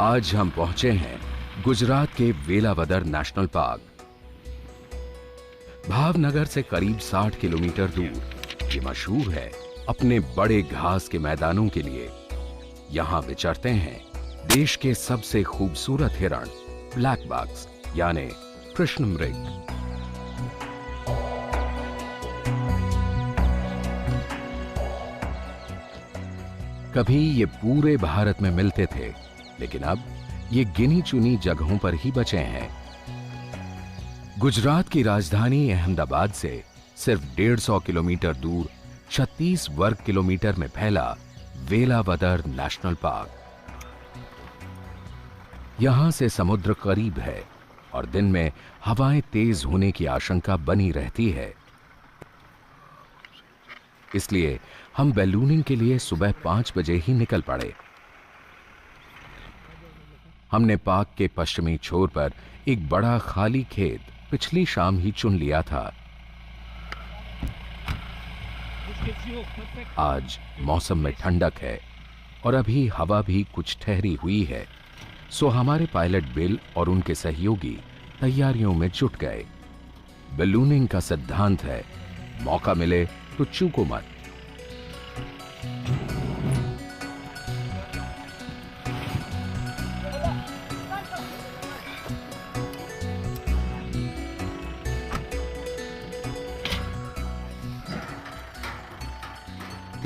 आज हम पहुंचे हैं गुजरात के वेलावदर नेशनल पार्क। भावनगर से करीब 60 किलोमीटर दूर ये मशहूर है अपने बड़े घास के मैदानों के लिए। यहां विचरते हैं देश के सबसे खूबसूरत हिरण ब्लैक बक्स यानी कृष्ण मृग। कभी ये पूरे भारत में मिलते थे, लेकिन अब ये गिनी चुनी जगहों पर ही बचे हैं। गुजरात की राजधानी अहमदाबाद से सिर्फ 150 किलोमीटर दूर 36 वर्ग किलोमीटर में फैला वेलावदर नेशनल पार्क। यहां से समुद्र करीब है और दिन में हवाएं तेज होने की आशंका बनी रहती है। इसलिए हम बैलूनिंग के लिए सुबह 5 बजे ही निकल पड़े। हमने पार्क के पश्चिमी छोर पर एक बड़ा खाली खेत पिछली शाम ही चुन लिया था। आज मौसम में ठंडक है और अभी हवा भी कुछ ठहरी हुई है, सो हमारे पायलट बिल और उनके सहयोगी तैयारियों में जुट गए। बैलूनिंग का सिद्धांत है, मौका मिले तो चूको मत।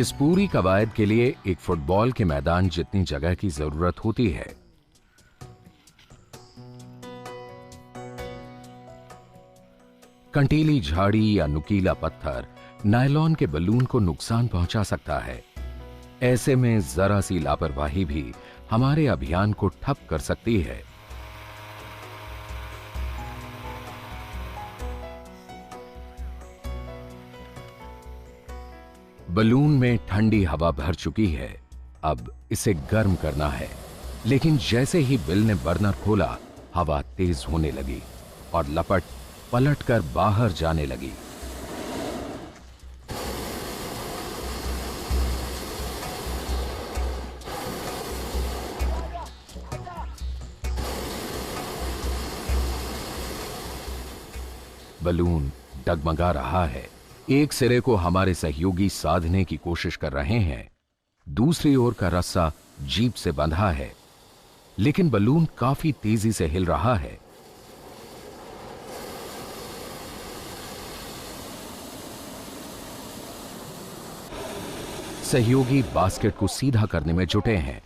इस पूरी कवायद के लिए एक फुटबॉल के मैदान जितनी जगह की जरूरत होती है। कंटीली झाड़ी या नुकीला पत्थर नायलॉन के बलून को नुकसान पहुंचा सकता है। ऐसे में जरा सी लापरवाही भी हमारे अभियान को ठप कर सकती है। बलून में ठंडी हवा भर चुकी है, अब इसे गर्म करना है। लेकिन जैसे ही बिल ने बर्नर खोला, हवा तेज होने लगी और लपट पलटकर बाहर जाने लगी। बलून डगमगा रहा है। एक सिरे को हमारे सहयोगी साधने की कोशिश कर रहे हैं, दूसरी ओर का रस्सा जीप से बंधा है, लेकिन बलून काफी तेजी से हिल रहा है। सहयोगी बास्केट को सीधा करने में जुटे हैं।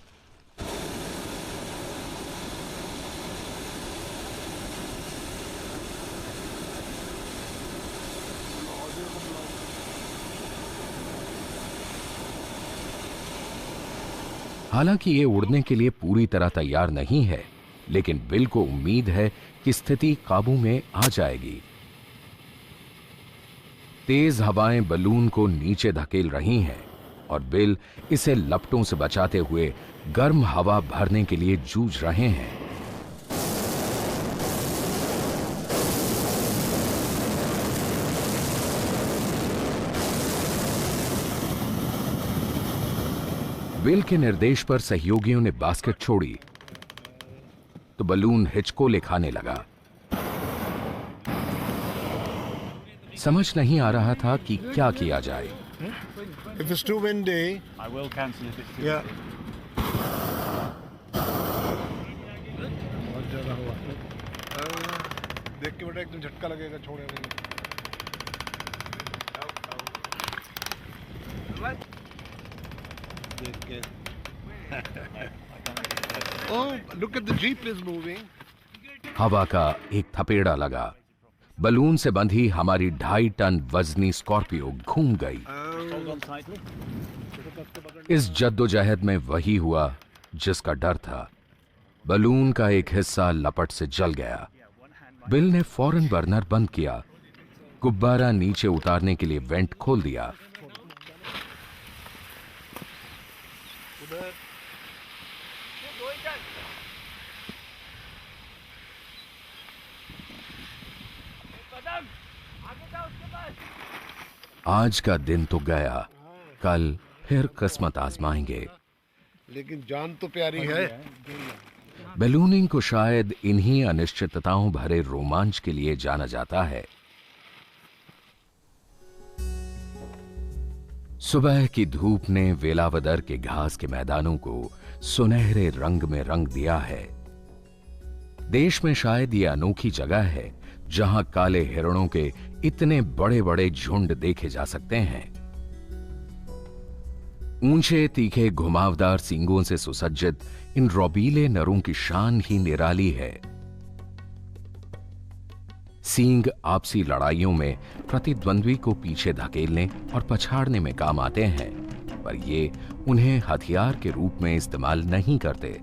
हालांकि ये उड़ने के लिए पूरी तरह तैयार नहीं है, लेकिन बिल को उम्मीद है कि स्थिति काबू में आ जाएगी। तेज हवाएं बलून को नीचे धकेल रही हैं और बिल इसे लपटों से बचाते हुए गर्म हवा भरने के लिए जूझ रहे हैं। बिल के निर्देश पर सहयोगियों ने बास्केट छोड़ी तो बलून हिचकोले खाने लगा। समझ नहीं आ रहा था कि क्या किया जाए। If it's too windy, I will cancel if it's too yeah. देख के बेटा एकदम झटका लगेगा, छोड़े नहीं। देख के। Oh, look at the jeep is moving. हवा का एक थपेड़ा लगा। बलून से बंधी हमारी 2.5 टन वजनी स्कॉर्पियो घूम गई। इस जद्दोजहद में वही हुआ जिसका डर था। बलून का एक हिस्सा लपट से जल गया। बिल ने फौरन बर्नर बंद किया, गुब्बारा नीचे उतारने के लिए वेंट खोल दिया। आज का दिन तो गया, कल फिर किस्मत आजमाएंगे। लेकिन जान तो प्यारी है। बैलूनिंग को शायद इन्हीं अनिश्चितताओं भरे रोमांच के लिए जाना जाता है। सुबह की धूप ने वेलावदर के घास के मैदानों को सुनहरे रंग में रंग दिया है। देश में शायद ये अनोखी जगह है जहां काले हिरणों के इतने बड़े बड़े झुंड देखे जा सकते हैं। ऊंचे तीखे घुमावदार सींगों से सुसज्जित इन रौबीले नरों की शान ही निराली है। सींग आपसी लड़ाइयों में प्रतिद्वंद्वी को पीछे धकेलने और पछाड़ने में काम आते हैं, पर ये उन्हें हथियार के रूप में इस्तेमाल नहीं करते।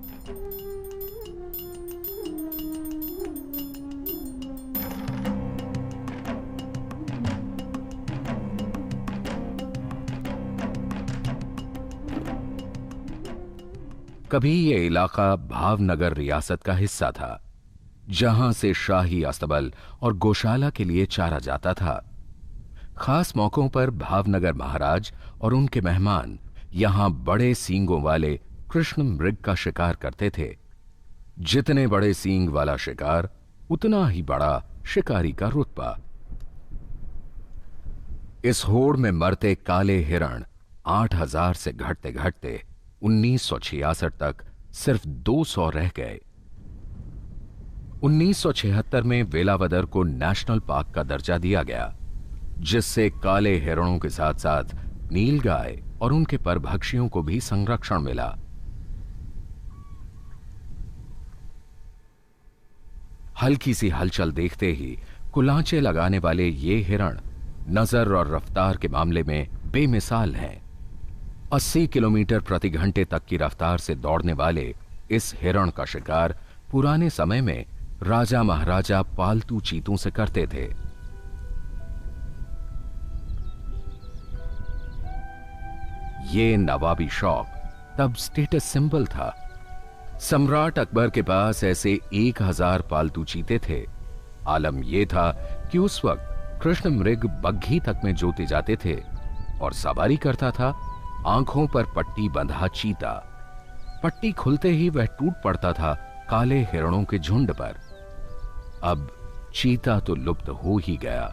कभी यह इलाका भावनगर रियासत का हिस्सा था, जहां से शाही अस्तबल और गौशाला के लिए चारा जाता था। खास मौकों पर भावनगर महाराज और उनके मेहमान यहां बड़े सींगों वाले कृष्ण मृग का शिकार करते थे। जितने बड़े सींग वाला शिकार, उतना ही बड़ा शिकारी का रुतबा। इस होड़ में मरते काले हिरण 8000 से घटते घटते 1966 तक सिर्फ 200 रह गए। 1976 में वेलावदर को नेशनल पार्क का दर्जा दिया गया, जिससे काले हिरणों के साथ साथ नीलगाय और उनके परभक्षियों को भी संरक्षण मिला। हल्की सी हलचल देखते ही कुलांचे लगाने वाले ये हिरण नजर और रफ्तार के मामले में बेमिसाल हैं। 80 किलोमीटर प्रति घंटे तक की रफ्तार से दौड़ने वाले इस हिरण का शिकार पुराने समय में राजा महाराजा पालतू चीतों से करते थे। ये नवाबी शौक तब स्टेटस सिंबल था। सम्राट अकबर के पास ऐसे 1000 पालतू चीते थे। आलम यह था कि उस वक्त कृष्ण मृग बग्घी तक में जोते जाते थे और सवारी करता था आंखों पर पट्टी बंधा चीता। पट्टी खुलते ही वह टूट पड़ता था काले हिरणों के झुंड पर। अब चीता तो लुप्त हो ही गया।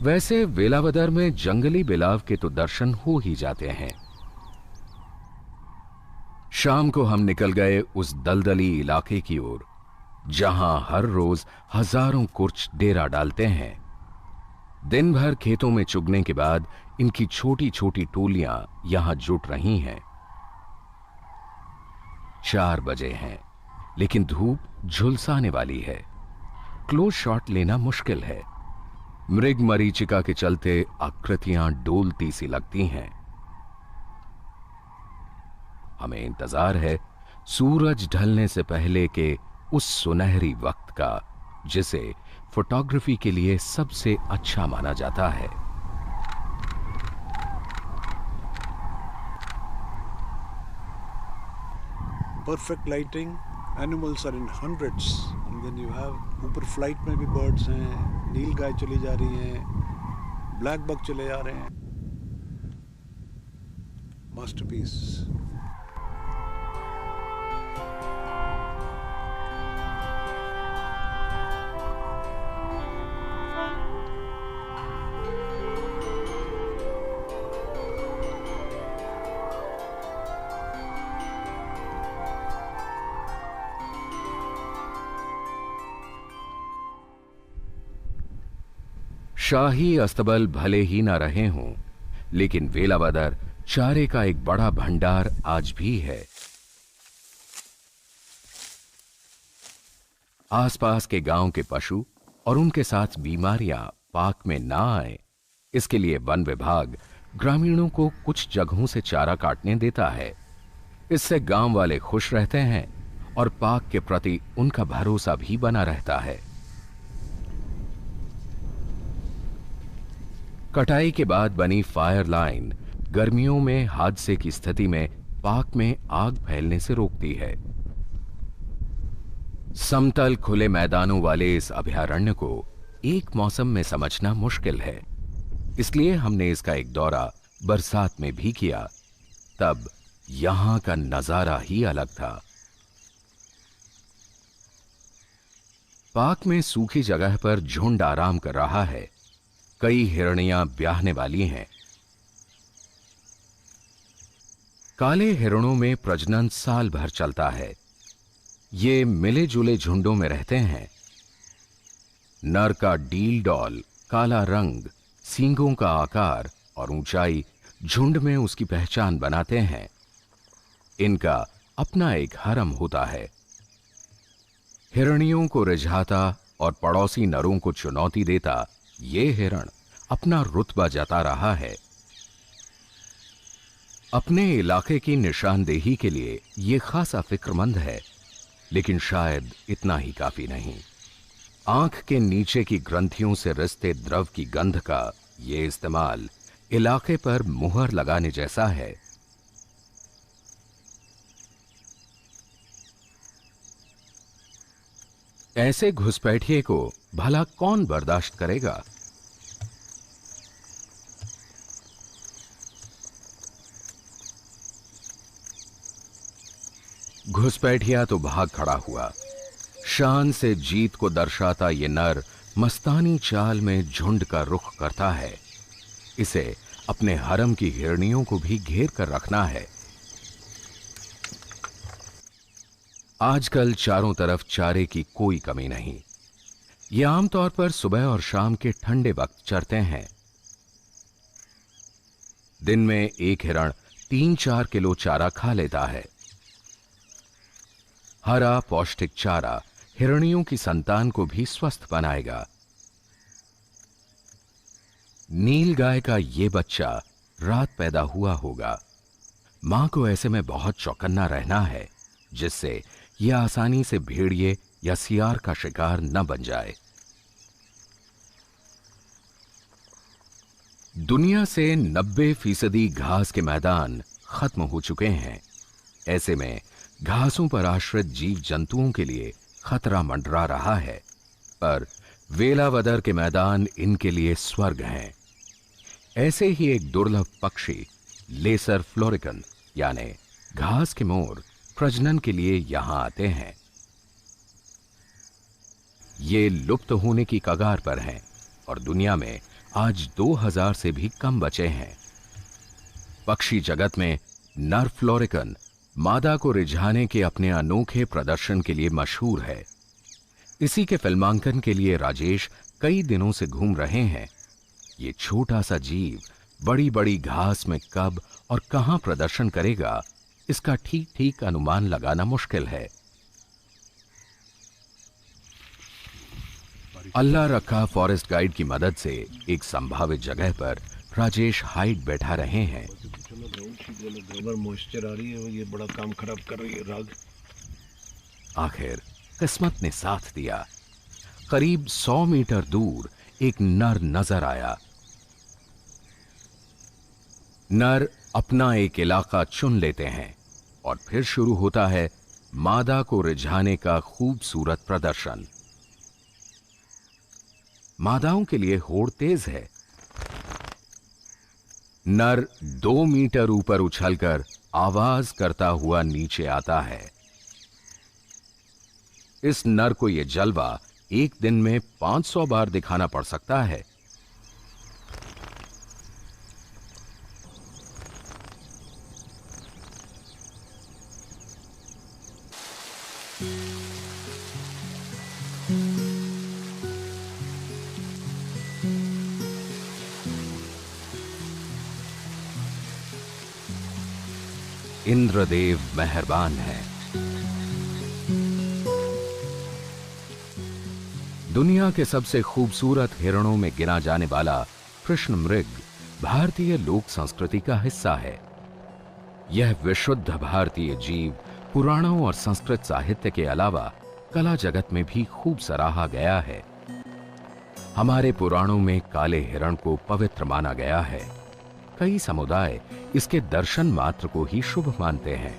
वैसे वेलावदर में जंगली बिलाव के तो दर्शन हो ही जाते हैं। शाम को हम निकल गए उस दलदली इलाके की ओर, जहां हर रोज हजारों कुर्च डेरा डालते हैं। दिन भर खेतों में चुगने के बाद इनकी छोटी छोटी टोलियां यहां जुट रही हैं। 4 बजे हैं, लेकिन धूप झुलसाने वाली है। क्लोज शॉट लेना मुश्किल है। मृग मरीचिका के चलते आकृतियां डोलती सी लगती हैं। हमें इंतजार है सूरज ढलने से पहले के उस सुनहरी वक्त का, जिसे फोटोग्राफी के लिए सबसे अच्छा माना जाता है। Perfect lighting, animals are in hundreds, and then you have ऊपर फ्लाइट में भी बर्ड्स हैं, नील गाय चली जा रही हैं, ब्लैक बक चले जा रहे हैं। मास्टरपीस। शाही अस्तबल भले ही ना रहे हों, लेकिन वेलावदर चारे का एक बड़ा भंडार आज भी है। आसपास के गांव के पशु और उनके साथ बीमारियां पाक में ना आए, इसके लिए वन विभाग ग्रामीणों को कुछ जगहों से चारा काटने देता है। इससे गांव वाले खुश रहते हैं और पाक के प्रति उनका भरोसा भी बना रहता है। कटाई के बाद बनी फायर लाइन गर्मियों में हादसे की स्थिति में पाक में आग फैलने से रोकती है। समतल खुले मैदानों वाले इस अभयारण्य को एक मौसम में समझना मुश्किल है, इसलिए हमने इसका एक दौरा बरसात में भी किया। तब यहां का नजारा ही अलग था। पार्क में सूखी जगह पर झुंड आराम कर रहा है। कई हिरणियां ब्याहने वाली हैं। काले हिरणों में प्रजनन साल भर चलता है। ये मिले जुले झुंडों में रहते हैं। नर का डील डॉल, काला रंग, सींगों का आकार और ऊंचाई झुंड में उसकी पहचान बनाते हैं। इनका अपना एक हरम होता है। हिरणियों को रिझाता और पड़ोसी नरों को चुनौती देता ये हिरण अपना रुतबा जता रहा है। अपने इलाके की निशानदेही के लिए ये खासा फिक्रमंद है, लेकिन शायद इतना ही काफी नहीं। आंख के नीचे की ग्रंथियों से रिसते द्रव की गंध का ये इस्तेमाल इलाके पर मुहर लगाने जैसा है। ऐसे घुसपैठिए को भला कौन बर्दाश्त करेगा? घुसपैठिया तो भाग खड़ा हुआ। शान से जीत को दर्शाता ये नर मस्तानी चाल में झुंड का रुख करता है। इसे अपने हरम की हिरणियों को भी घेर कर रखना है। आजकल चारों तरफ चारे की कोई कमी नहीं। ये आमतौर पर सुबह और शाम के ठंडे वक्त चरते हैं। दिन में एक हिरण 3-4 किलो चारा खा लेता है। हरा पौष्टिक चारा हिरणियों की संतान को भी स्वस्थ बनाएगा। नील गाय का ये बच्चा रात पैदा हुआ होगा। मां को ऐसे में बहुत चौकन्ना रहना है, जिससे यह आसानी से भेड़िए या सियार का शिकार न बन जाए। दुनिया से 90% घास के मैदान खत्म हो चुके हैं। ऐसे में घासों पर आश्रित जीव जंतुओं के लिए खतरा मंडरा रहा है, पर वेलावदर के मैदान इनके लिए स्वर्ग हैं। ऐसे ही एक दुर्लभ पक्षी लेसर फ्लोरिकन यानी घास के मोर प्रजनन के लिए यहां आते हैं। ये लुप्त होने की कगार पर हैं और दुनिया में आज 2000 से भी कम बचे हैं। पक्षी जगत में नर फ्लोरिकन मादा को रिझाने के अपने अनोखे प्रदर्शन के लिए मशहूर है। इसी के फिल्मांकन के लिए राजेश कई दिनों से घूम रहे हैं। ये छोटा सा जीव बड़ी बड़ी घास में कब और कहां प्रदर्शन करेगा, इसका ठीक ठीक अनुमान लगाना मुश्किल है। अल्लाह रखा फॉरेस्ट गाइड की मदद से एक संभावित जगह पर राजेश हाइट बैठा रहे हैं। मॉइस्चर आ रही है, ये बड़ा काम खराब कर रही है राग। आखिर किस्मत ने साथ दिया। करीब 100 मीटर दूर एक नर नजर आया। नर अपना एक इलाका चुन लेते हैं और फिर शुरू होता है मादा को रिझाने का खूबसूरत प्रदर्शन। मादाओं के लिए होड़ तेज है। नर 2 मीटर ऊपर उछलकर आवाज करता हुआ नीचे आता है। इस नर को यह जलवा एक दिन में 500 बार दिखाना पड़ सकता है। इंद्रदेव मेहरबान है। दुनिया के सबसे खूबसूरत हिरणों में गिना जाने वाला कृष्ण मृग भारतीय लोक संस्कृति का हिस्सा है। यह विशुद्ध भारतीय जीव पुराणों और संस्कृत साहित्य के अलावा कला जगत में भी खूब सराहा गया है। हमारे पुराणों में काले हिरण को पवित्र माना गया है। कई समुदाय इसके दर्शन मात्र को ही शुभ मानते हैं।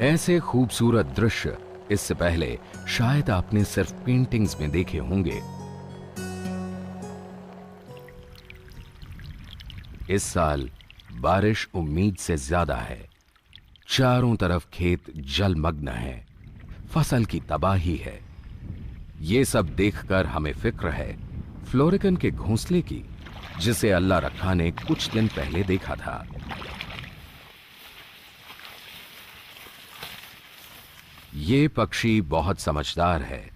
ऐसे खूबसूरत दृश्य इससे पहले शायद आपने सिर्फ पेंटिंग्स में देखे होंगे। इस साल बारिश उम्मीद से ज्यादा है। चारों तरफ खेत जलमग्न है, फसल की तबाही है। ये सब देखकर हमें फिक्र है फ्लोरिकन के घोंसले की, जिसे अल्लाह रखा ने कुछ दिन पहले देखा था। ये पक्षी बहुत समझदार है।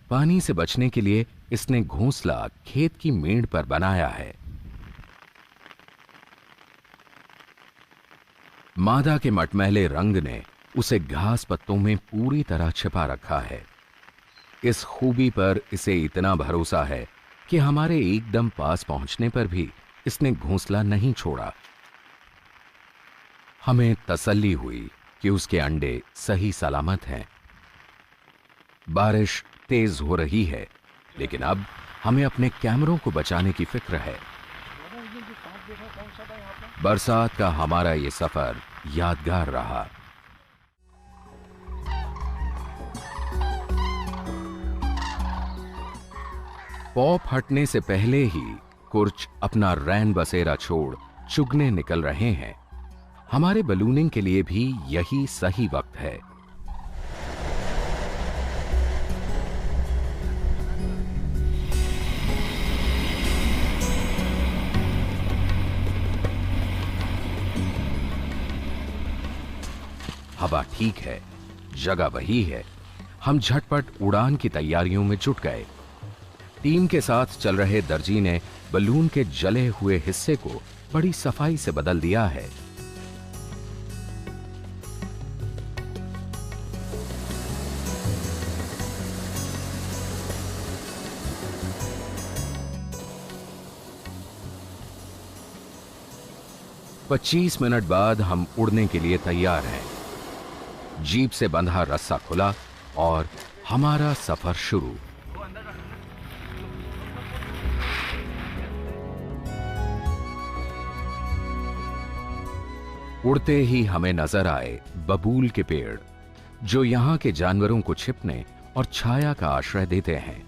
पानी से बचने के लिए इसने घोंसला खेत की मेड़ पर बनाया है। मादा के मटमैले रंग ने उसे घास पत्तों में पूरी तरह छिपा रखा है। इस खूबी पर इसे इतना भरोसा है कि हमारे एकदम पास पहुंचने पर भी इसने घोंसला नहीं छोड़ा। हमें तसल्ली हुई कि उसके अंडे सही सलामत हैं। बारिश तेज हो रही है, लेकिन अब हमें अपने कैमरों को बचाने की फिक्र है। बरसात का हमारा ये सफर यादगार रहा। पॉप हटने से पहले ही कुर्च अपना रैन बसेरा छोड़ चुगने निकल रहे हैं। हमारे बलूनिंग के लिए भी यही सही वक्त है। हवा ठीक है, जगह वही है। हम झटपट उड़ान की तैयारियों में जुट गए। टीम के साथ चल रहे दर्जी ने बलून के जले हुए हिस्से को बड़ी सफाई से बदल दिया है। पच्चीस मिनट बाद हम उड़ने के लिए तैयार हैं। जीप से बंधा रस्सा खुला और हमारा सफर शुरू। उड़ते ही हमें नजर आए बबूल के पेड़, जो यहां के जानवरों को छिपने और छाया का आश्रय देते हैं।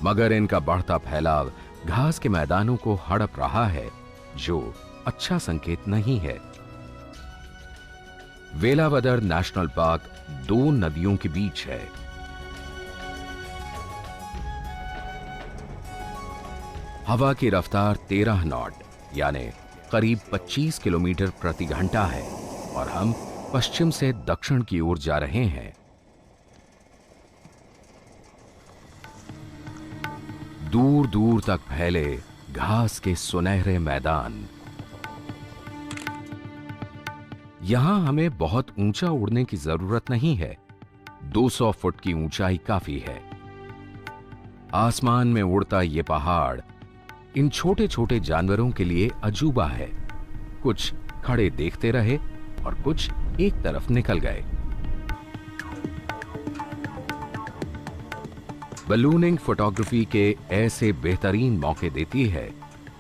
मगर इनका बढ़ता फैलाव घास के मैदानों को हड़प रहा है, जो अच्छा संकेत नहीं है। वेलावदर नेशनल पार्क दो नदियों के बीच है। हवा की रफ्तार 13 नॉट यानी करीब 25 किलोमीटर प्रति घंटा है और हम पश्चिम से दक्षिण की ओर जा रहे हैं। दूर दूर तक फैले घास के सुनहरे मैदान। यहां हमें बहुत ऊंचा उड़ने की जरूरत नहीं है। 200 फुट की ऊंचाई काफी है। आसमान में उड़ता ये पहाड़ इन छोटे छोटे जानवरों के लिए अजूबा है। कुछ खड़े देखते रहे और कुछ एक तरफ निकल गए। बलूनिंग फोटोग्राफी के ऐसे बेहतरीन मौके देती है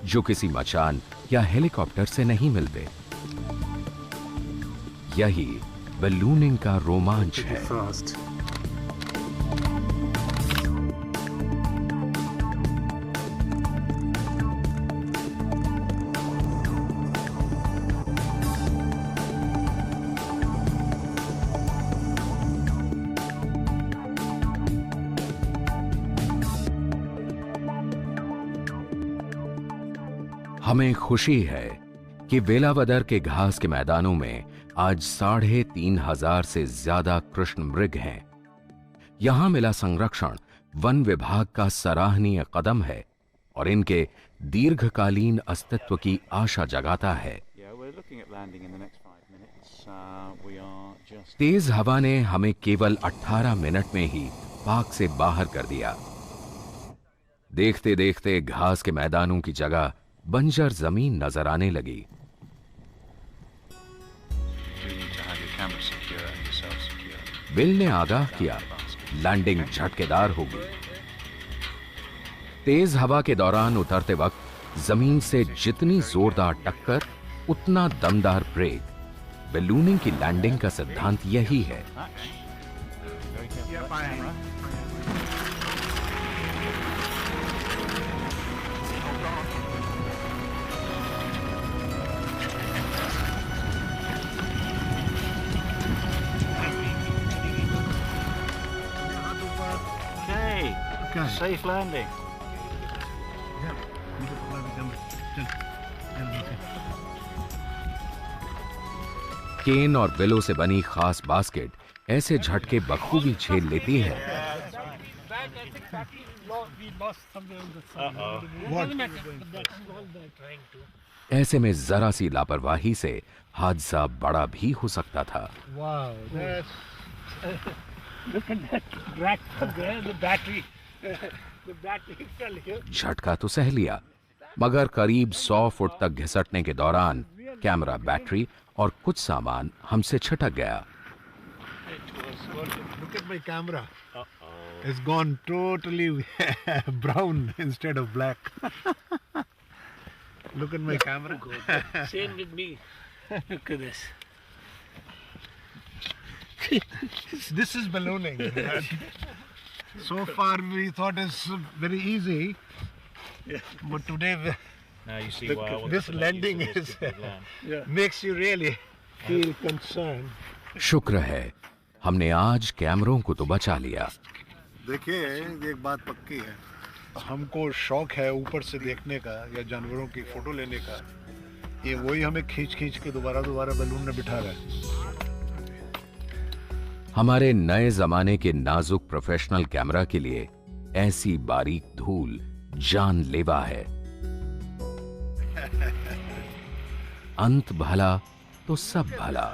जो किसी मचान या हेलीकॉप्टर से नहीं मिलते। यही बलूनिंग का रोमांच है। हमें खुशी है कि वेलावदर के घास के मैदानों में आज 3,500 से ज्यादा कृष्ण मृग हैं। यहां मिला संरक्षण वन विभाग का सराहनीय कदम है और इनके दीर्घकालीन अस्तित्व की आशा जगाता है। तेज हवा ने हमें केवल 18 मिनट में ही पार्क से बाहर कर दिया। देखते देखते घास के मैदानों की जगह बंजर जमीन नजर आने लगी। बिल ने आगाह किया, लैंडिंग झटकेदार होगी। तेज हवा के दौरान उतरते वक्त जमीन से जितनी जोरदार टक्कर उतना दमदार ब्रेक। बलूनिंग की लैंडिंग का सिद्धांत यही है। safe landing. केन और बेलों से बनी खास बास्केट ऐसे झटके बखूबी झेल लेती है। ऐसे में जरा सी लापरवाही से हादसा बड़ा भी हो सकता था। Wow, that's Look at that crack there, the battery. The battery fell here. झटका तो सह लिया, मगर करीब 100 फुट तक घिसटने के दौरान कैमरा, बैटरी और कुछ सामान हमसे छटक गया। look at my camera. It's gone totally brown instead of black. Look at my camera. Same with me. Look at this. This is ballooning. So far we thought it's very easy, but today Now you see why I wanted this to let you landing see this is good land. makes you really feel concerned. शुक्र है हमने आज कैमरों को तो बचा लिया। देखिए, एक बात पक्की है, हमको शौक है ऊपर से देखने का या जानवरों की फोटो लेने का। ये वही हमें खींच खींच के दोबारा बैलून में बिठा रहा है। हमारे नए जमाने के नाजुक प्रोफेशनल कैमरा के लिए ऐसी बारीक धूल जानलेवा है। अंत भला तो सब भला।